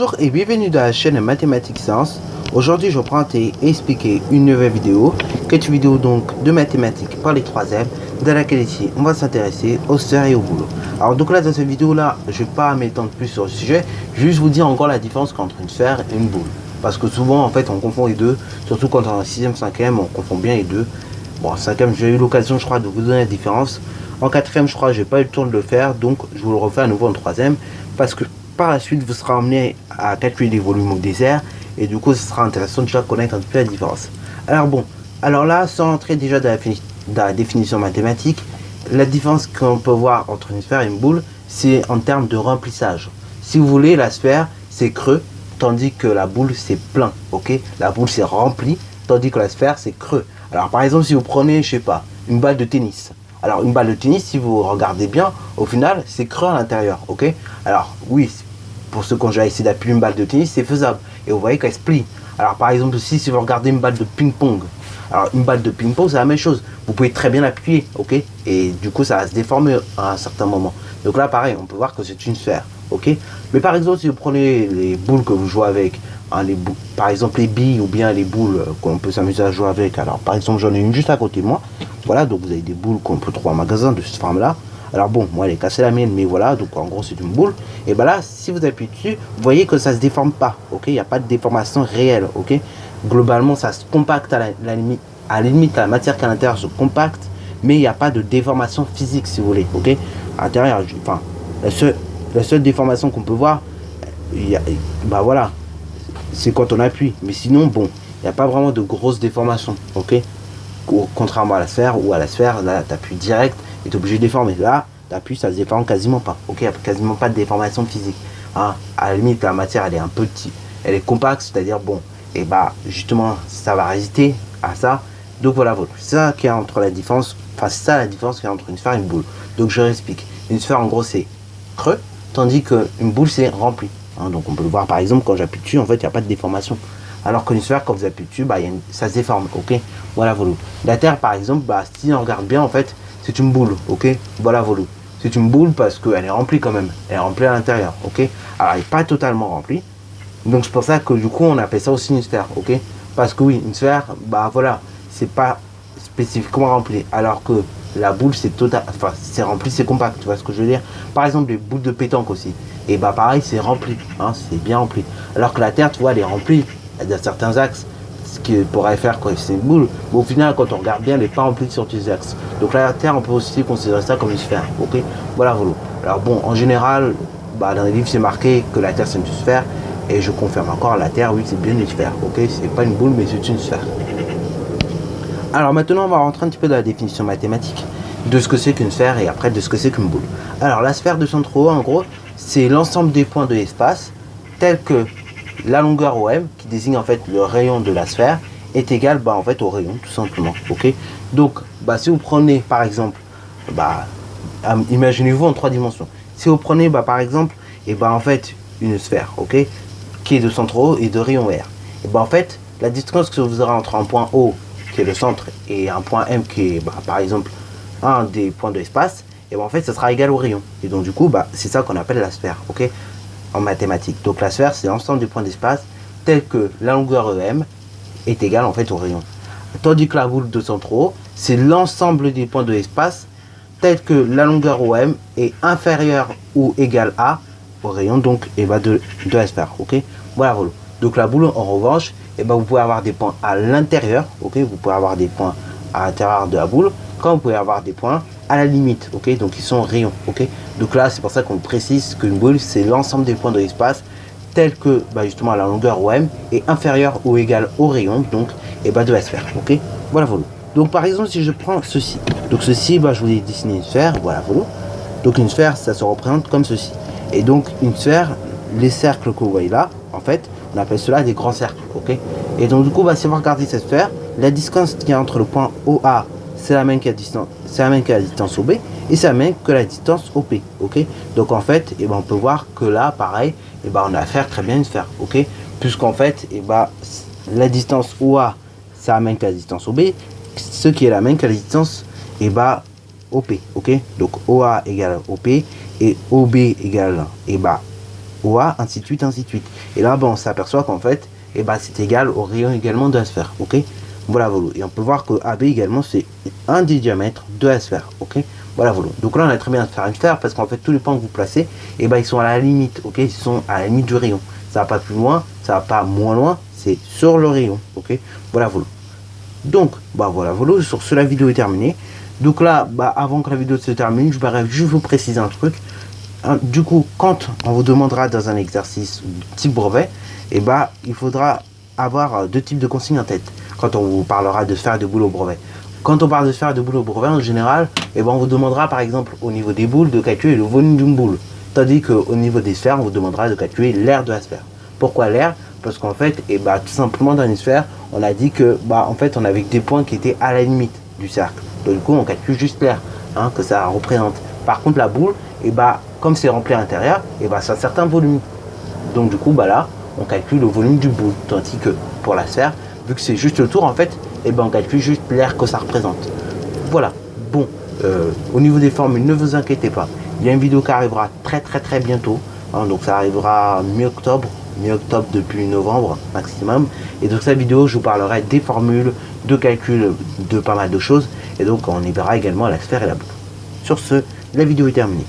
Bonjour et bienvenue dans la chaîne Mathématiques Sciences. Aujourd'hui je vais présenter et expliquer une nouvelle vidéo, qui est une vidéo donc de mathématiques pour les 3e, dans laquelle ici on va s'intéresser aux sphères et au boulot. Alors donc là dans cette vidéo là, je ne vais pas m'étendre plus sur le sujet, juste vous dire encore la différence entre une sphère et une boule. Parce que souvent en fait on confond les deux, surtout quand on est en 6e, 5e, on confond bien les deux. Bon en 5e j'ai eu l'occasion je crois de vous donner la différence. En 4e je crois j'ai pas eu le temps de le faire, donc je vous le refais à nouveau en 3e, parce que par la suite vous serez amené à calculer les volumes au désert et du coup ce sera intéressant de déjà connaître un peu la différence. Alors là sans entrer déjà dans la définition mathématique, la différence qu'on peut voir entre une sphère et une boule, c'est en termes de remplissage. Si vous voulez, la sphère c'est creux, tandis que la boule c'est plein, ok. La boule c'est rempli, tandis que la sphère c'est creux. Alors par exemple si vous prenez, je sais pas, une balle de tennis. Alors une balle de tennis, si vous regardez bien, au final c'est creux à l'intérieur, ok. Alors oui, pour ceux qui ont déjà essayé d'appuyer une balle de tennis, c'est faisable. Et vous voyez qu'elle se plie. Alors par exemple aussi, si vous regardez une balle de ping-pong, alors une balle de ping-pong, c'est la même chose. Vous pouvez très bien l'appuyer, ok. Et du coup, ça va se déformer à un certain moment. Donc là, pareil, on peut voir que c'est une sphère, ok. Mais par exemple, si vous prenez les boules que vous jouez avec, hein, par exemple les billes ou bien les boules qu'on peut s'amuser à jouer avec. Alors par exemple, j'en ai une juste à côté de moi. Voilà, donc vous avez des boules qu'on peut trouver en magasin de cette forme-là. Alors bon, moi elle est cassée la mienne, mais voilà, donc en gros c'est une boule. Et ben là, si vous appuyez dessus, vous voyez que ça se déforme pas, ok. Il n'y a pas de déformation réelle, ok. Globalement, ça se compacte à la limite, la matière qui est à l'intérieur se compacte, mais il n'y a pas de déformation physique, si vous voulez, ok. À l'intérieur, enfin, la seule déformation qu'on peut voir, bah voilà, c'est quand on appuie. Mais sinon, bon, il n'y a pas vraiment de grosses déformations, ok. Contrairement à la sphère, ou à la sphère, là, tu appuies direct et tu es obligé de déformer. Là, tu appuies, ça se déforme quasiment pas. Ok, il n'y a quasiment pas de déformation physique. Hein, à la limite, la matière, elle est un peu petite. Elle est compacte, c'est-à-dire, bon, et bah, justement, ça va résister à ça. Donc voilà, c'est ça qui est entre la différence, enfin, c'est ça la différence qui est entre une sphère et une boule. Donc je réexplique. Une sphère, en gros, c'est creux, tandis qu'une boule, c'est rempli. Hein, donc on peut le voir, par exemple, quand j'appuie dessus, en fait, il n'y a pas de déformation. Alors qu'une sphère, quand vous appuyez dessus, bah, ça se déforme, ok. Voilà, voilà. La Terre, par exemple, bah, si on regarde bien, en fait, c'est une boule, ok. Voilà, voilà. C'est une boule parce qu'elle est remplie quand même. Elle est remplie à l'intérieur, ok. Alors, elle n'est pas totalement remplie. Donc, c'est pour ça que du coup, on appelle ça aussi une sphère, ok. Parce que oui, une sphère, bah voilà, c'est pas spécifiquement rempli. Alors que la boule, c'est total, enfin, c'est rempli, c'est compact, tu vois ce que je veux dire. Par exemple, les boules de pétanque aussi. Et bah, pareil, c'est rempli, hein, c'est bien rempli. Alors que la Terre, tu vois, elle est remplie. Il y a certains axes, ce qui pourrait faire que c'est une boule, mais au final quand on regarde bien elle n'est pas remplie sur tous les axes. Donc la Terre on peut aussi considérer ça comme une sphère, ok. Voilà, voilà. Alors bon, en général, bah, dans les livres c'est marqué que la Terre c'est une sphère, et je confirme encore, la Terre oui c'est bien une sphère, ok. C'est pas une boule mais c'est une sphère. Alors maintenant on va rentrer un petit peu dans la définition mathématique de ce que c'est qu'une sphère et après de ce que c'est qu'une boule. Alors la sphère de centre haut en gros c'est l'ensemble des points de l'espace tels que la longueur OM, qui désigne en fait le rayon de la sphère, est égale bah, en fait au rayon, tout simplement. Ok. Donc, bah, si vous prenez par exemple, bah, imaginez-vous en 3 dimensions. Si vous prenez bah, par exemple, et bah, en fait une sphère, ok, qui est de centre O et de rayon R. Et bah, en fait, la distance que vous aurez entre un point O qui est le centre et un point M qui est bah, par exemple un des points de l'espace, et bah, en fait, ça sera égal au rayon. Et donc du coup, bah, c'est ça qu'on appelle la sphère, ok. En mathématiques. Donc la sphère, c'est l'ensemble des points d'espace tel que la longueur EM est égale en fait au rayon. Tandis que la boule de centre haut, c'est l'ensemble des points de l'espace tel que la longueur OM est inférieure ou égale à au rayon donc et bah, de la sphère. Ok. Voilà, voilà. Donc la boule en revanche, et bah, vous pouvez avoir des points à l'intérieur. Ok. Vous pouvez avoir des points à l'intérieur de la boule, quand vous pouvez avoir des points à la limite, ok, donc ils sont rayons, ok. Donc là c'est pour ça qu'on précise qu'une boule c'est l'ensemble des points de l'espace tel que bah, justement la longueur OM est inférieure ou égale au rayon donc et bah, de la sphère, ok. Voilà, voilà. Donc par exemple si je prends ceci, donc ceci bah, je vous ai dessiné une sphère, voilà, voilà. Donc une sphère ça se représente comme ceci, et donc une sphère, les cercles que vous voyez là en fait on appelle cela des grands cercles, ok. Et donc du coup bah, si vous regardez cette sphère, la distance qui est entre le point OA c'est la même que la distance OB et c'est la même que la distance OP, ok. Donc en fait et ben, on peut voir que là pareil et ben, on a affaire très bien une sphère, ok, puisqu'en fait et ben, la distance OA c'est la même que la distance OB, ce qui est la même que la distance et ben, OP, ok. Donc OA égale OP et OB égale et ben, OA, ainsi de suite, ainsi de suite. Et là, on s'aperçoit qu'en fait, c'est égal au rayon également de la sphère, ok. Voilà, voilà. Et on peut voir que AB également, c'est un des diamètres de la sphère, ok. Voilà, voilà. Donc là, on a très bien de faire une sphère parce qu'en fait, tous les points que vous placez, ils sont à la limite, ok. Ils sont à la limite du rayon. Ça va pas plus loin, ça va pas moins loin, c'est sur le rayon, ok. Voilà, voilà. Donc, voilà, voilà. Sur ce, la vidéo est terminée. Donc là, avant que la vidéo se termine, je vais juste vous préciser un truc. Du coup, quand on vous demandera dans un exercice type brevet, il faudra avoir deux types de consignes en tête quand on vous parlera de sphère de boule au brevet. Quand on parle de sphère de boule au brevet, en général, on vous demandera par exemple au niveau des boules de calculer le volume d'une boule. Tandis qu'au niveau des sphères, on vous demandera de calculer l'aire de la sphère. Pourquoi l'aire? Parce qu'en fait, tout simplement dans une sphère, on a dit que en fait, on avait des points qui étaient à la limite du cercle. Donc du coup, on calcule juste l'aire que ça représente. Par contre, la boule, comme c'est rempli à l'intérieur, c'est un certain volume. Donc du coup, là, on calcule le volume du boule. Tandis que pour la sphère, vu que c'est juste le tour, en fait, on calcule juste l'aire que ça représente. Voilà. Bon, au niveau des formules, ne vous inquiétez pas. Il y a une vidéo qui arrivera très très très bientôt. Donc ça arrivera mi-octobre depuis novembre maximum. Et donc cette vidéo, je vous parlerai des formules, de calcul, de pas mal de choses. Et donc on y verra également la sphère et la boule. Sur ce, la vidéo est terminée.